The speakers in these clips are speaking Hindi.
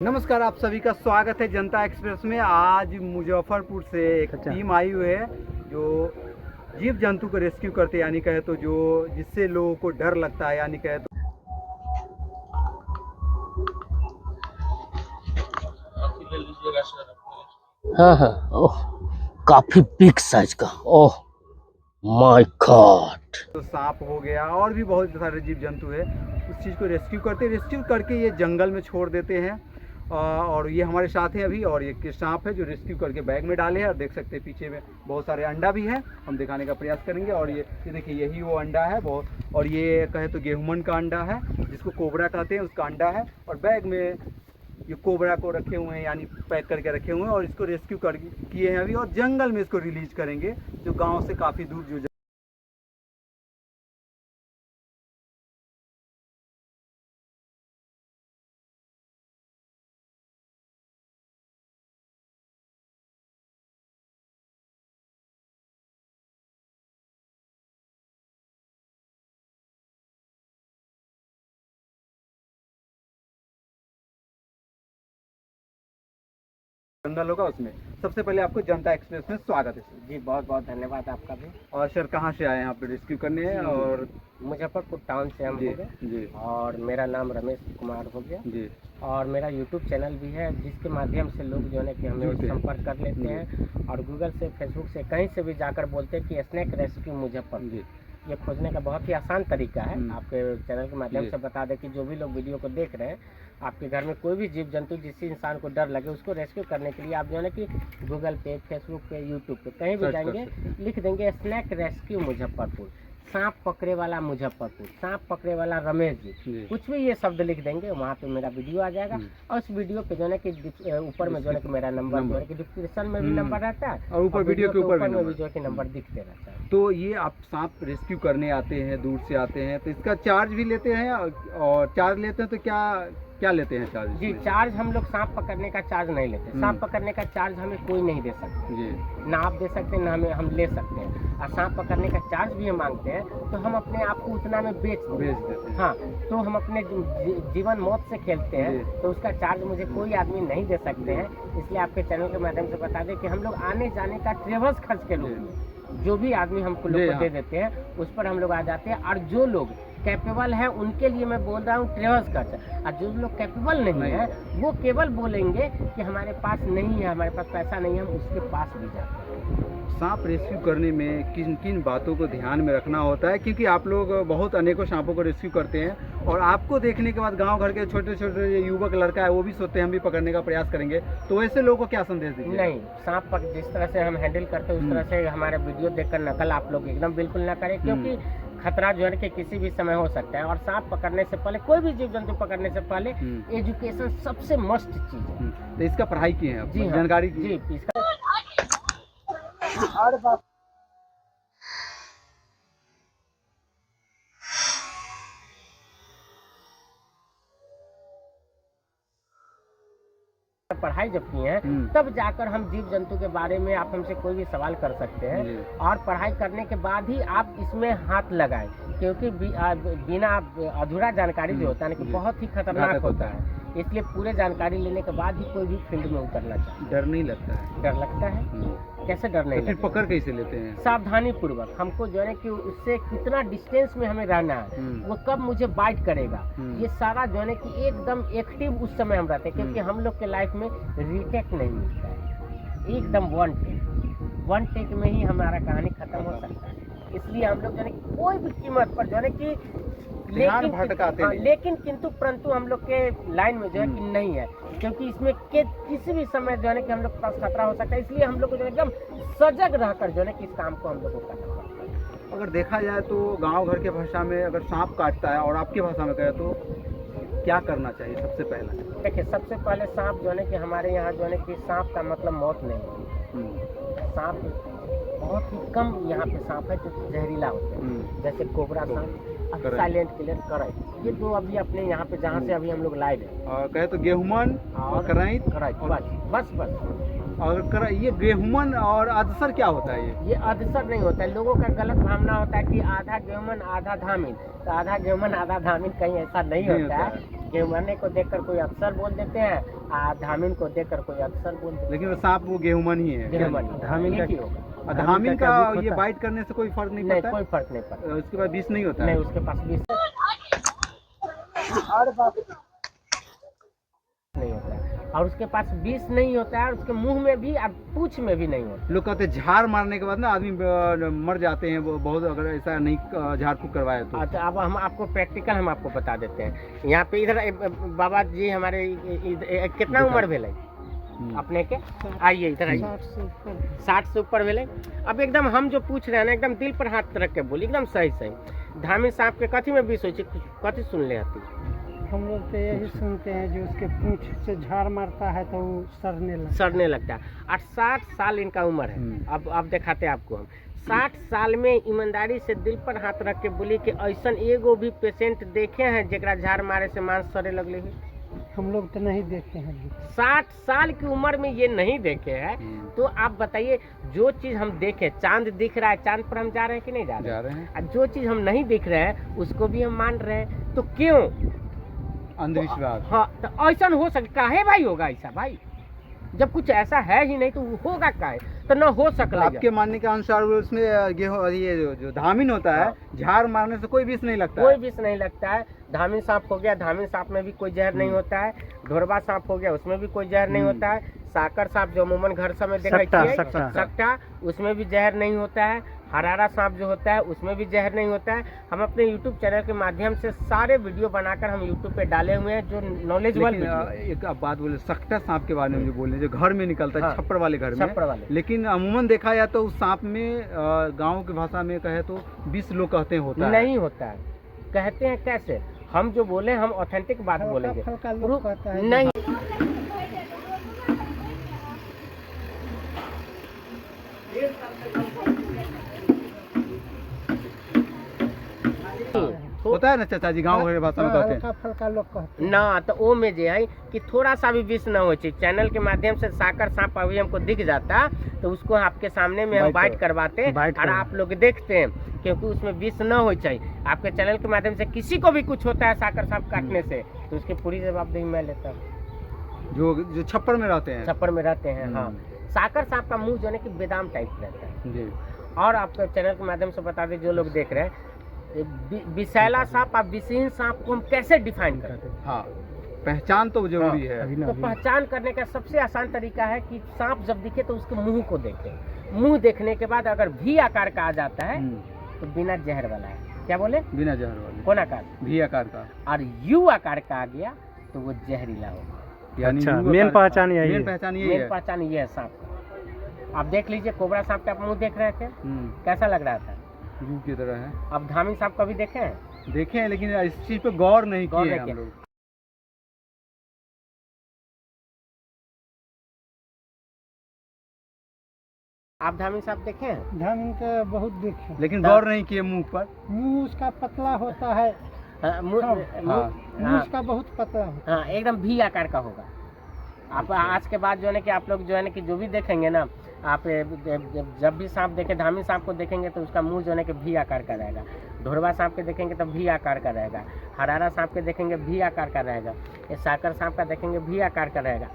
नमस्कार, आप सभी का स्वागत है जनता एक्सप्रेस में। आज मुजफ्फरपुर से एक टीम आई हुई है जो जीव जंतु को रेस्क्यू करते, यानी कहे तो जो जिससे लोगों को डर लगता है, यानी कहे तो हाँ हाँ। ओह, काफी बिग साइज का। Oh my God. सांप हो गया और भी बहुत सारे जीव जंतु है। उस चीज़ को रेस्क्यू करके ये जंगल में छोड़ देते हैं। और ये हमारे साथ हैं अभी, और ये सांप है जो रेस्क्यू करके बैग में डाले हैं। और देख सकते हैं पीछे में बहुत सारे अंडा भी हैं, हम दिखाने का प्रयास करेंगे। और ये देखिए, यही वो अंडा है बहुत। और ये कहे तो गेहूमन का अंडा है, जिसको कोबरा कहते हैं, उसका अंडा है। और बैग में ये कोबरा को रखे हुए हैं, यानी पैक करके रखे हुए हैं। और इसको रेस्क्यू कर किए हैं अभी, और जंगल में इसको रिलीज करेंगे, जो गाँव से काफ़ी दूर जो जंगल होगा उसमें। सबसे पहले आपको जनता एक्सप्रेस में स्वागत है सर। जी बहुत बहुत धन्यवाद आपका भी। और सर कहाँ से आए हैं आप रेस्क्यू करने हैं? और मुजफ्फरपुर टाउन से हम जी हो गए। जी और मेरा नाम रमेश कुमार हो गया। जी और मेरा यूट्यूब चैनल भी है, जिसके माध्यम से लोग जो है कि हमें जुड़ते हैं। संपर्क कर लेते हैं। और गूगल से, फेसबुक से, कहीं से भी जाकर बोलते हैं कि स्नैक रेस्क्यू मुजफ्फरपुर। जी ये खोजने का बहुत ही आसान तरीका है। आपके चैनल के माध्यम जी। से बता दें कि जो भी लोग वीडियो को देख रहे हैं, आपके घर में कोई भी जीव जंतु जिससे इंसान को डर लगे, उसको रेस्क्यू करने के लिए आप जो है कि गूगल पे, फेसबुक पे, यूट्यूब पे कहीं भी सर्च कर जाएंगे, सकते हैं। लिख देंगे स्नैक रेस्क्यू मुजफ्फरपुर, सांप पकड़े वाला मुजफ्फरपुर, सांप पकड़े वाला रमेश जी, जी। कुछ भी ये शब्द लिख देंगे, वहाँ पे मेरा वीडियो आ जाएगा। और उस वीडियो पे जो है कि ऊपर में जो है कि मेरा नंबर जो है कि डिस्क्रिप्शन में भी नंबर रहता है, और ऊपर वीडियो के ऊपर भी में नंबर। जो है कि नंबर दिखते रहता है। तो ये आप सांप रेस्क्यू करने आते हैं, दूर से आते हैं, तो इसका चार्ज भी लेते हैं? और चार्ज लेते हैं तो क्या क्या लेते हैं चार्ज? जी, चार्ज हम लोग सांप पकड़ने का चार्ज नहीं लेते। सांप पकड़ने का चार्ज हमें कोई नहीं दे सकता जी। ना आप दे सकते, ना हमें हम ले सकते हैं। और सांप पकड़ने का चार्ज भी हम मांगते हैं तो हम अपने आप को उतना में बेच भेज देते हैं। हाँ, तो हम अपने जीवन मौत से खेलते हैं, तो उसका चार्ज मुझे कोई आदमी नहीं दे सकते हैं। इसलिए आपके चैनल के माध्यम से बता दें कि हम लोग आने जाने का ट्रेवल्स खर्च के रूप में जो भी आदमी हमको लोग को दे देते हैं, उस पर हम लोग आ जाते हैं। और जो लोग कैपेबल है उनके लिए मैं बोल रहा हूँ ट्रेवल्स खर्च। और जो लोग कैपेबल नहीं है, वो केवल बोलेंगे कि हमारे पास नहीं है, हमारे पास पैसा नहीं है, हम उसके पास भी जाते हैं। सांप रेस्क्यू करने में किन किन बातों को ध्यान में रखना होता है? क्योंकि आप लोग बहुत अनेकों सांपों को रेस्क्यू करते हैं, और आपको देखने के बाद गांव घर के छोटे छोटे युवक लड़का है, वो भी सोचते हैं हम भी पकड़ने का प्रयास करेंगे। तो वैसे लोगों को क्या संदेश दीजिए? नहीं, सांप पक जिस तरह से हम हैंडल करते हैं उस तरह से हमारे वीडियो देखकर नकल आप लोग एकदम बिल्कुल ना करें, क्योंकि खतरा जो है कि किसी भी समय हो सकता है। और सांप पकड़ने से पहले, कोई भी जीव जंतु पकड़ने से पहले एजुकेशन सबसे मस्ट चीज है। तो इसका पढ़ाई की है आप? जी हाँ, जानकारी जी इसका पढ़ाई जब की है, तब जाकर हम जीव जंतु के बारे में आप हमसे कोई भी सवाल कर सकते हैं। और पढ़ाई करने के बाद ही आप इसमें हाथ लगाएं, क्योंकि बिना अधूरा जानकारी जो होता है ना कि बहुत ही खतरनाक होता है। इसलिए पूरे जानकारी लेने के बाद ही कोई भी फील्ड में उतरना चाहिए। डर नहीं लगता है? डर लगता है, कैसे डर नहीं तो फिर लगता? पकड़ कैसे लेते हैं? सावधानी पूर्वक हमको जो है कि उससे कितना डिस्टेंस में हमें रहना है, वो कब मुझे बाइट करेगा, ये सारा जो है कि एकदम एक्टिव उस समय हम रहते हैं। क्योंकि हम लोग के लाइफ में रीटेक नहीं मिलता है, एकदम वन टेक में ही हमारा कहानी खत्म हो सकता है। इसलिए हम लोग जो है कि कोई भी कीमत पर जो है कि लेकिन किंतु परंतु हम लोग के लाइन में जो है कि नहीं है, क्योंकि इसमें किसी भी समय जो है कि हम लोग के पास खतरा हो सकता है। इसलिए हम लोग को जो है एकदम सजग रहकर जो है कि इस काम को हम लोग को करना पड़ता है। अगर देखा जाए तो गांव घर के भाषा में अगर सांप काटता है, और आपकी भाषा में कहे तो क्या करना चाहिए सबसे पहले? देखिए, सबसे पहले सांप जो है कि हमारे यहाँ जो है कि सांप का मतलब मौत नहीं है। सांप बहुत ही कम यहाँ पे सांप है जो जहरीला होते हैं, जैसे कोबरा सांप, साइलेंट किलर, करैत, ये दो अभी अपने यहाँ पे जहाँ से अभी हम लोग लाइव है। और कहे तो गेहूमन और करैत, बस। और ये गेहूमन और अदसर क्या होता है? ये अदसर नहीं होता है। लोगों का गलत भावना होता है कि आधा गेहूमन आधा धामिन, तो आधा गेहूमन आधा धामिन कहीं ऐसा नहीं होता है। गेहूमने को देखकर कोई अफसर बोल देते हैं, धामिन को देखकर कोई अक्सर बोल दे। लेकिन वो सांप वो गेहूमन ही है। धामिन का होगा। और धामिन का ये बाइट करने से कोई फर्क नहीं नहीं, पड़ता? कोई फर्क नहीं पड़ता। उसके बाद विष नहीं होता है? नहीं, उसके पास विष नहीं होता है, और उसके पास विष नहीं होता है, और उसके मुंह में भी और पूंछ में भी नहीं होता। लोग कहते हैं झाड़ मारने के बाद ना आदमी मर जाते हैं, वो बहुत, अगर ऐसा नहीं झाड़ फूक करवाए तो। अच्छा, अब हम आपको प्रैक्टिकल हम आपको बता देते हैं। यहाँ पे इधर बाबा जी हमारे कितना उम्र भेले अपने के? आइए इधर आइए। 60 से ऊपर भेले। अब एकदम हम जो पूछ रहे हैं ना, एकदम दिल पर हाथ रख के बोली, एकदम सही सही। धामी सांप के कथी में विष हो, कथी सुन ले आती? हम लोग तो यही सुनते हैं जो उसके पूंछ से झाड़ मारता है तो वो सड़ने लगता है। और 60 साल इनका उम्र है। अब दिखाते हैं आपको हम। 60 साल में ईमानदारी से दिल पर हाथ रख के बोली कि ऐसा एगो भी पेशेंट देखे हैं जरा झाड़ मारे से मांस सड़े लगले है? हम लोग तो नहीं देखे हैं। 60 साल की उम्र में ये नहीं देखे हैं। तो आप बताइए, जो चीज हम देखे, चांद दिख रहा है, चांद पर हम जा रहे हैं कि नहीं जा रहे हैं? और जो चीज हम नहीं दिख रहे हैं उसको भी हम मान रहे हैं, तो क्यों? अंधविश्वास। हाँ, तो ऐसा हो सकता है भाई, होगा ऐसा भाई? जब कुछ ऐसा है ही नहीं तो होगा क्या है? तो न हो सकता। आपके मानने के अनुसार उसमें गेहूं, ये जो धामिन होता है, झाड़ मारने से कोई विष नहीं लगता? कोई विष नहीं लगता है। धामिन सांप हो गया, धामिन सांप में भी कोई जहर नहीं होता है। ढोरबा सांप हो गया, उसमें भी कोई जहर नहीं होता है। साकर सांप जो अमूमन घर समय देखा, सक्टा, उसमें भी जहर नहीं होता है। हरारा सांप जो होता है उसमें भी जहर नहीं होता है। हम अपने YouTube चैनल के माध्यम से सारे वीडियो बनाकर हम YouTube पे डाले हुए हैं, जो नॉलेजेबल। एक आप बात बोले सक्टा सांप के बारे में जो बोल रहे हैं, जो घर में निकलता है, हाँ, छप्पर वाले घर में, लेकिन अमूमन देखा जाए तो उस सांप में गाँव की भाषा में कहे तो विष लोग कहते हैं होता है। नहीं होता है। कहते हैं कैसे? हम जो बोले हम ऑथेंटिक बात बोलेंगे। नहीं, होता है ना चाचा जी, गाँव की भाषा में कहते हैं। फलका लोग कहते हैं ना, तो वो में जो है कि थोड़ा सा भी विष ना हो चाहिए। चैनल के माध्यम से साकर सांप अभी हमको दिख जाता तो उसको आपके सामने में हम बाइट करवाते और आप लोग देखते हैं, क्योंकि उसमें विष ना हो चाहिए। आपके चैनल के माध्यम से किसी को भी कुछ होता है साकर सांप काटने से, तो उसकी पूरी जवाबदेही मैं लेता हूँ। जो छप्पर में रहते हैं? छप्पर में रहते हैं, हाँ। साकर सांप का मुंह जो है कि बेदाम टाइप रहता है जी। और आपके चैनल के माध्यम से बता दें जो लोग देख रहे हैं, विषैला सांप और विषहीन सांप को हम कैसे डिफाइन करते हैं? हाँ, पहचान तो जरूरी है। तो पहचान करने का सबसे आसान तरीका है कि सांप जब दिखे तो उसके मुंह को देखें। मुंह देखने के बाद अगर भी आकार का आ जाता है तो बिना जहर वाला है। क्या बोले? बिना जहर वाला। कौन आकार? भी आकार का। और यू आकार का आ गया तो वो जहरीला होगा। यानी मेन पहचान यही है। मेन पहचान ये है सांप का। आप देख लीजिए, कोबरा सांप का आप मुंह देख रहे थे, कैसा लग रहा था? रूह की तरह है। अब धामी सांप कभी देखे हैं? देखे हैं, लेकिन इस चीज पे गौर नहीं किए हम लोग। आप धामी सांप देखे हैं? धामी का बहुत देखे, लेकिन गौर नहीं किए मुंह पर। मुंह उसका पतला होता है। मुंह उसका बहुत पतला होता है। हाँ, एकदम भी आकार का होगा। आप आज के बाद जो है कि आप लोग जो है कि जो भी देखेंगे ना, आप जब भी सांप देखें, धामी सांप को देखेंगे तो उसका मुंह जो है कि भी आकार का रहेगा। ढोरबा सांप के देखेंगे तो भी आकार का रहेगा। हरारा सांप के देखेंगे भी आकार का रहेगा। ये साकर सांप का देखेंगे भी आकार का रहेगा।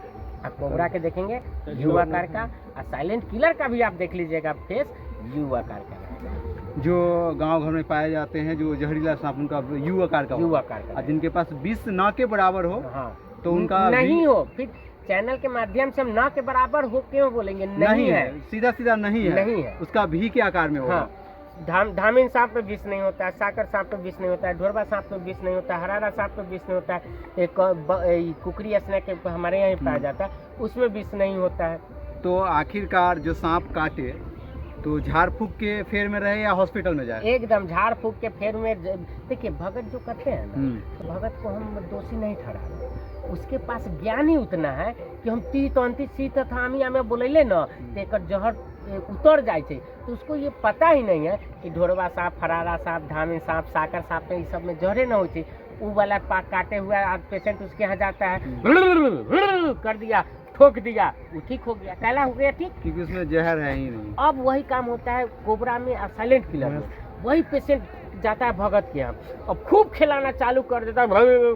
और कोबरा के देखेंगे यू आकार का। और साइलेंट किलर का भी आप देख लीजिएगा फेस, यू आकार का रहेगा। जो गांव घर में पाए जाते हैं जो जहरीला सांप, उनका यू आकार का। यू आकार का। जिनके पास विष ना के बराबर हो, हाँ, तो उनका नहीं हो। फिर चैनल के माध्यम से हम ना के बराबर हो क्यों बोलेंगे? नहीं है, सीधा सीधा नहीं है। उसका भी के आकार में होगा। हाँ, धामिन सांप में विष नहीं होता है, साकर सांप में विष नहीं होता है, ढोरबा सांप में विष नहीं होता है, हरारा सांप में विष नहीं होता है, एक कुकरी स्नेक हमारे यहाँ पाया जाता है, उसमें विष नहीं होता है। तो आखिरकार जो सांप काटे तो झाड़ फूक के फेर में रहे या हॉस्पिटल में जाए? एकदम झाड़ फूक के फेर में। देखिए, भगत जो करते हैं ना, तो भगत को हम दोषी नहीं ठहरा। उसके पास ज्ञान ही उतना है कि हम तीत अंति सीत थामी हमें बोलेले ना तो जहर उतर जाए, तो उसको ये पता ही नहीं है कि ढोरबा सांप, हरारा सांप, धामी सांप, साकर सांप में, इस सब में जहरे न हो। वो वाला काटे हुआ आज पेशेंट उसके यहाँ जाता है, कर दिया, ठोक दिया, वो ठीक हो गया, कैला हो गया ठीक, क्योंकि उसमें जहर है ही नहीं। अब वही काम होता है कोबरा में और साइलेंट किलर में। वही पेशेंट जाता है भगत के यहाँ, अब खूब खिलाना चालू कर देता है,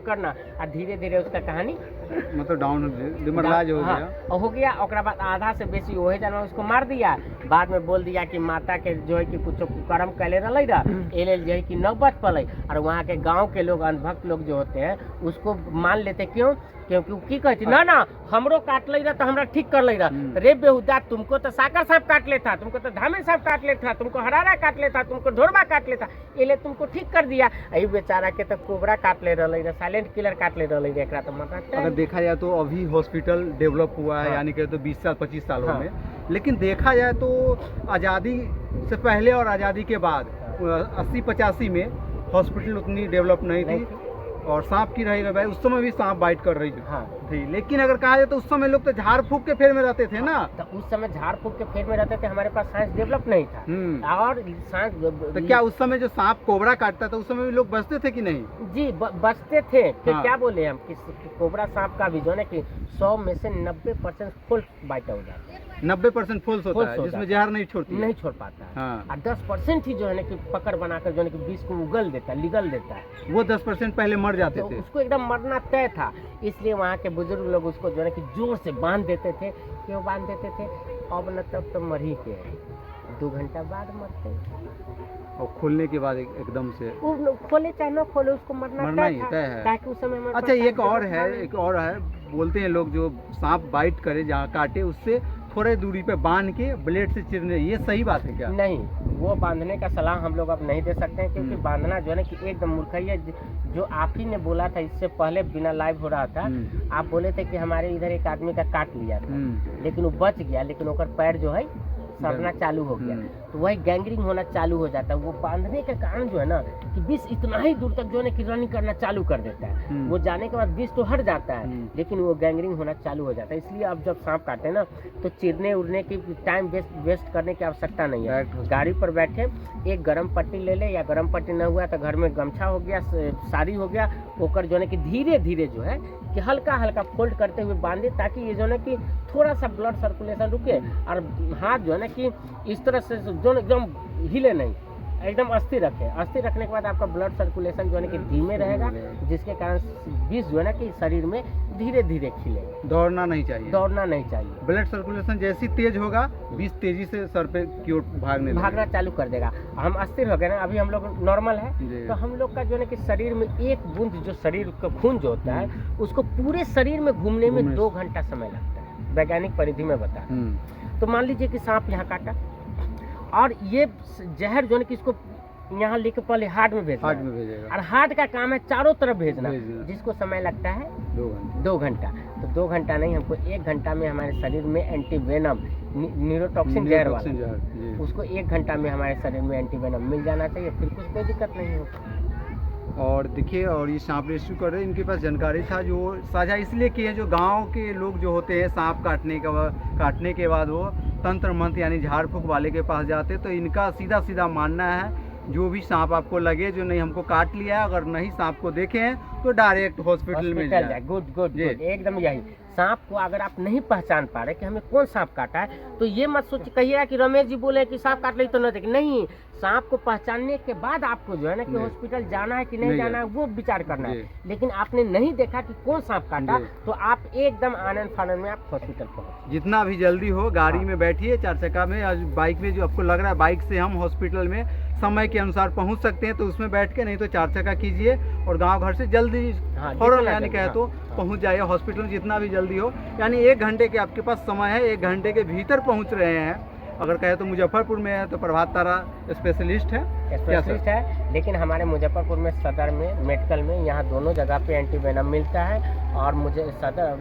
करना, और धीरे धीरे उसका कहानी मतलब डाउन डिमोरलाइज हो हाँ, गया। और हो गया, ओकरा बाद आधा से बेसी वही जानवर उसको मार दिया। बाद में बोल दिया कि माता के जो है कि कुछ कर्म कैले रही रहा जो है कि नौबत पड़े। और वहाँ के गांव के लोग, अंधभक्त लोग जो होते हैं उसको मान लेते, क्यों? क्योंकि की कहती ना ना हमरो काट ले रहा तो हमरा ठीक कर ले रहा। रे बेहुदा, तुमको तो साकर सांप काट लेता, तुमको तो धामे सांप काट लेता, तुमको हरारा काट लेता, तुमको ढोरबा काट लेता, ये तुमको ठीक कर दिया। अभी बेचारा के तो कोबरा काट ले रहा, साइलेंट किलर काट ले रहा, एकरा तो मतलब अगर देखा जाए तो अभी हॉस्पिटल डेवलप हुआ है, हाँ। यानी कि तो 20 साल 25 सालों हाँ। में। लेकिन देखा जाए तो आज़ादी से पहले और आज़ादी के बाद 80-85 में हॉस्पिटल उतनी डेवलप नहीं थी और सांप की रही भाई, उस समय भी सांप बाइट कर रही थी। लेकिन अगर कहा जाए तो उस समय लोग तो झाड़ फूक के फेर में रहते थे ना। तो उस समय झाड़ फूक के फेर में रहते थे, हमारे पास साइंस डेवलप नहीं था। और साइंस तो क्या उस समय जो सांप कोबरा काटता था उस समय भी लोग बचते थे कि नहीं? जी बचते थे। फिर हाँ। क्या बोले हम कि कोबरा सांप का भी जो है ना कि 100 में से 90% फुल बाइट हो जाता है। 90% फुल्स होता है, होता जिसमें है। जहर नहीं छोड़ती नहीं छोड़ पाता है। हाँ। और 10% ही जो है ना कि पकड़ बनाकर जो है ना कि विष को उगल देता है, निगल देता है। वो 10% पहले मर जाते तो थे। उसको एकदम मरना तय था, इसलिए वहाँ के बुजुर्ग लोग उसको जो है ना कि जोर से बांध देते थे। क्यों बांध देते थे? अब न तब तो मर ही के 2 घंटा बाद मरते। और खोलने के बाद एकदम से वो खोले चाहे न खोले उसको मरना ही था, तय है। ताकि उस समय अच्छा, एक और है, बोलते हैं लोग जो सांप बाइट करे जहाँ काटे उससे थोड़े दूरी पे बांध के ब्लेड से चिरने, ये सही बात है क्या? नहीं, वो बांधने का सलाह हम लोग अब नहीं दे सकते हैं, क्योंकि बांधना जो है ना कि एकदम मूर्खई है। जो आप ही ने बोला था इससे पहले बिना लाइव हो रहा था, आप बोले थे कि हमारे इधर एक आदमी का काट लिया था, लेकिन वो बच गया, लेकिन ओकर पैर जो है सड़ना चालू हो गया, तो वही गैंग्रीन होना चालू हो जाता है। वो बांधने के कारण जो है ना कि विष इतना ही दूर तक जो है ना कि रनिंग करना चालू कर देता है। वो जाने के बाद विष तो हट जाता है, लेकिन वो गैंग्रीन होना चालू हो जाता है। इसलिए अब जब सांप काटे ना तो चिरने उड़ने की टाइम वेस्ट करने की आवश्यकता नहीं है। गाड़ी पर बैठे एक गर्म पट्टी ले ले, या गर्म पट्टी न हुआ तो घर में गमछा हो गया, साड़ी हो गया, ओकर जो है कि धीरे धीरे जो है कि हल्का हल्का फोल्ड करते हुए बांधे, ताकि ये जो है कि थोड़ा सा ब्लड सर्कुलेशन रुके और हाथ जो है ना कि इस तरह से जो एकदम हिले नहीं, एकदम अस्थिर रखे। अस्थिर रखने के बाद आपका ब्लड सर्कुलेशन जो है कि धीमे रहेगा, जिसके कारण विष जो है ना कि शरीर में धीरे धीरे खिले। दौड़ना नहीं चाहिए। दौड़ना नहीं चाहिए। ब्लड सर्कुलेशन जैसी तेज होगा विष तेजी से सर पे की ओर भागना चालू कर देगा। हम अस्थिर हो गए ना, अभी हम लोग नॉर्मल है, तो हम लोग का जो है कि शरीर में एक बूंद जो शरीर का खून जो होता है उसको पूरे शरीर में घूमने में 2 घंटा समय लगता है, वैज्ञानिक परिधि में बता। तो मान लीजिए कि सांप यहाँ काटा और ये जहर जो है कि इसको यहाँ लेके पहले हार्ट में भेजना, और हार्ट का काम है चारों तरफ भेजना, जिसको समय लगता है 2 घंटा। तो 2 घंटा नहीं, हमको 1 घंटा में हमारे शरीर में एंटीवेनम, न्यूरोटॉक्सिन जहर वाला, उसको 1 घंटा में हमारे शरीर में एंटीवेनम मिल जाना चाहिए, फिर कुछ कोई दिक्कत नहीं होती। और देखिए, और ये सांप रेस्क्यू कर रहे हैं, इनके पास जानकारी था जो साझा इसलिए किए, जो गांव के लोग जो होते हैं सांप काटने के बाद वो तंत्र मंत्र यानी झाड़ फूक वाले के पास जाते, तो इनका सीधा सीधा मानना है जो भी सांप आपको लगे, जो नहीं हमको काट लिया, अगर नहीं सांप को देखे हैं तो डायरेक्ट हॉस्पिटल में जाए। गुड एकदम यही। सांप को अगर आप नहीं पहचान पा रहे कि हमें कौन सांप काटा है, तो ये मत सोच कहिएगा कि रमेश जी बोले कि सांप काट ली तो न देखे। नहीं, सांप को पहचानने के बाद आपको जो है ना कि हॉस्पिटल जाना है कि नहीं जाना है वो विचार करना है। लेकिन आपने नहीं देखा कि कौन सांप काटा, तो आप एकदम आनंद फानंद में आप हॉस्पिटल पहुँच। जितना भी जल्दी हो गाड़ी में बैठिए, 4 चक्का में या बाइक में, जो आपको लग रहा है बाइक से हम हॉस्पिटल में समय के अनुसार पहुंच सकते हैं तो उसमें बैठ के, नहीं तो 4 चक्का कीजिए और गांव घर से जल्दी फौरन यानी कहे तो पहुंच जाइए हॉस्पिटल, जितना भी जल्दी हो। यानी 1 घंटे के आपके पास समय है, 1 घंटे के भीतर पहुंच रहे हैं। अगर कहे तो मुजफ्फरपुर में है तो प्रभात तारा स्पेशलिस्ट है, लेकिन हमारे मुजफ्फरपुर में सदर में, मेडिकल में, यहाँ दोनों जगह पे एंटीवेनम मिलता है। और मुझे सदर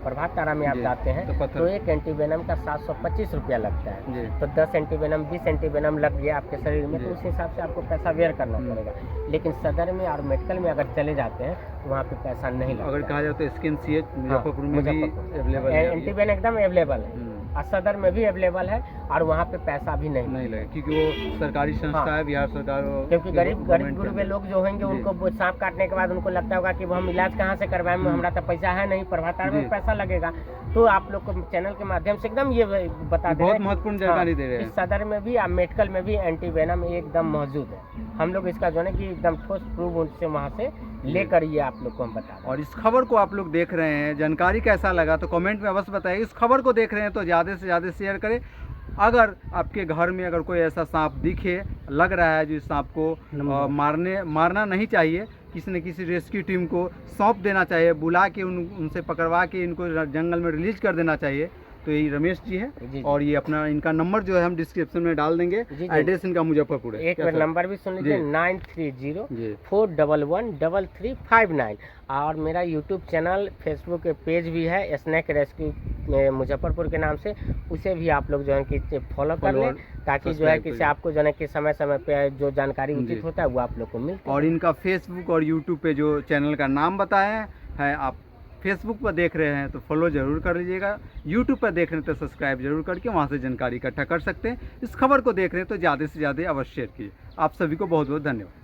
प्रभात तारा में आप जाते हैं तो एक एंटीवेनम का 725 रुपया लगता है। तो 10 एंटीवेनम 20 एंटीवेनम लग गया आपके शरीर में, तो उस हिसाब से आपको पैसा वेयर करना पड़ेगा। लेकिन सदर में और मेडिकल में अगर चले जाते हैं तो वहाँ पे पैसा नहीं लगता। अगर कहा जाए तो स्किन CH मुजफ्फरपुर में भी अवेलेबल है, एंटीवेनम एकदम अवेलेबल है, और सदर में भी अवेलेबल है। और वहाँ पे पैसा भी नहीं नहीं लगे, क्योंकि वो सरकारी संस्था हाँ। है, बिहार सरकार। क्योंकि गरीब गुरबे लोग जो होंगे जी। उनको वो सांप काटने के बाद उनको लगता होगा कि वो हम इलाज कहाँ से करवाएं, हमारा तो पैसा है नहीं, प्रभातार में जी। पैसा लगेगा। तो आप लोग को चैनल के माध्यम से एकदम ये बता दें, बहुत महत्वपूर्ण जानकारी दे रहे हैं। इस सदर में भी मेडिकल में भी एंटीवेनम एकदम मौजूद है। हम लोग इसका जो है कि एकदम ठोस प्रूफ उनसे वहाँ से लेकर ये आप लोग को हम बता दें। और इस खबर को आप लोग देख रहे हैं, जानकारी कैसा लगा तो कमेंट में अवश्य बताइए। इस खबर को देख रहे हैं तो ज़्यादा से ज़्यादा शेयर करें। अगर आपके घर में अगर कोई ऐसा सांप दिखे, लग रहा है जो इस सांप को मारना नहीं चाहिए, किसी न किसी रेस्क्यू टीम को सौंप देना चाहिए, बुला के उनसे पकड़वा के इनको जंगल में रिलीज कर देना चाहिए। तो यही रमेश जी है जी। और ये अपना इनका नंबर जो है हम डिस्क्रिप्शन में डाल देंगे। जी। एड्रेस इनका मुजफ्फरपुर है। एक बार नंबर भी सुन लीजिए, जी। 9304113359। और मेरा यूट्यूब चैनल, फेसबुक के पेज भी है स्नैक रेस्क्यू मुजफ्फरपुर के नाम से, उसे भी आप लोग जो है कि फॉलो कर लें, ताकि जो है कि आपको जो है कि समय समय पे जो जानकारी उचित होता है वो आप लोग को मिलता है। और इनका फेसबुक और यूट्यूब पे जो चैनल का नाम बताया है, आप फेसबुक पर देख रहे हैं तो फॉलो जरूर कर लीजिएगा, यूट्यूब पर देख रहे हैं तो सब्सक्राइब जरूर करके वहाँ से जानकारी इकट्ठा कर सकते हैं। इस खबर को देख रहे हैं तो ज़्यादा से ज़्यादा अवश्य शेयर कीजिए। आप सभी को बहुत बहुत धन्यवाद।